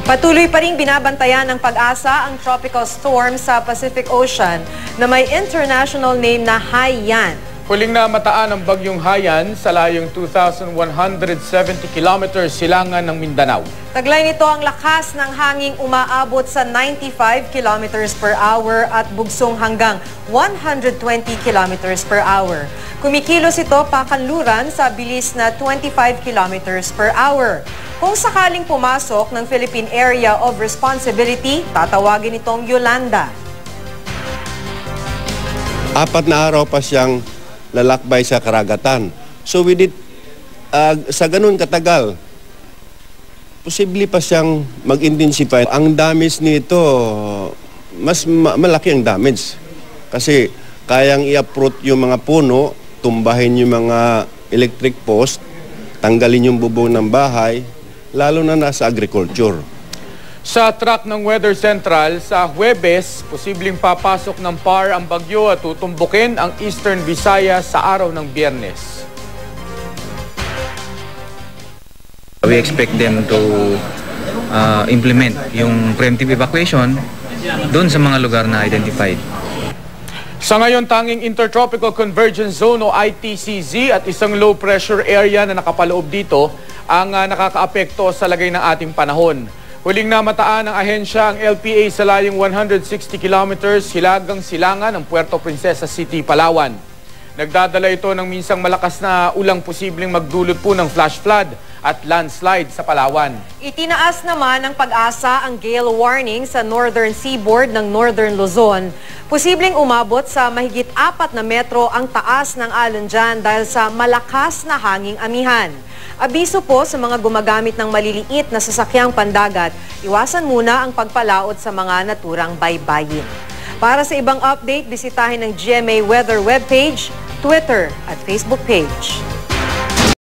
Patuloy pa ring binabantayan ng Pag-asa ang tropical storm sa Pacific Ocean na may international name na Haiyan. Huling namataan ang bagyong Haiyan sa layong 2,170 kilometers silangan ng Mindanao. Taglay nito ang lakas ng hanging umaabot sa 95 kilometers per hour at bugsong hanggang 120 kilometers per hour. Kumikilos ito pakanluran sa bilis na 25 kilometers per hour. Kung sakaling pumasok ng Philippine Area of Responsibility, tatawagin itong Yolanda. 4 na araw pa siyang lalakbay sa karagatan. So with it, sa ganun katagal, posible pa siyang mag-intensify. Ang damage nito, mas malaki ang damage. Kasi kayang i-uproot yung mga puno, tumbahin yung mga electric post, tanggalin yung bubong ng bahay, lalo na nasa agriculture. Sa track ng Weather Central, sa Huwebes, posibleng papasok ng PAR ang bagyo at tutumbukin ang Eastern Visayas sa araw ng Biyernes. We expect them to implement yung preemptive evacuation doon sa mga lugar na identified. Sa ngayon, tanging Intertropical Convergence Zone o ITCZ at isang low pressure area na nakapaloob dito ang nakakaapekto sa lagay ng ating panahon. Huling namataan ng ahensya ang LPA sa layong 160 kilometers hilagang silangan ng Puerto Princesa City, Palawan. Nagdadala ito ng minsang malakas na ulang posibleng magdulot po ng flash flood at landslide sa Palawan. Itinaas naman ng Pag-asa ang gale warning sa northern seaboard ng Northern Luzon. Posibleng umabot sa mahigit 4 na metro ang taas ng alon dyan dahil sa malakas na hanging amihan. Abiso po sa mga gumagamit ng maliliit na sasakyang pandagat, iwasan muna ang pagpalaot sa mga naturang baybayin. Para sa ibang update, bisitahin ang GMA Weather webpage, Twitter at Facebook page.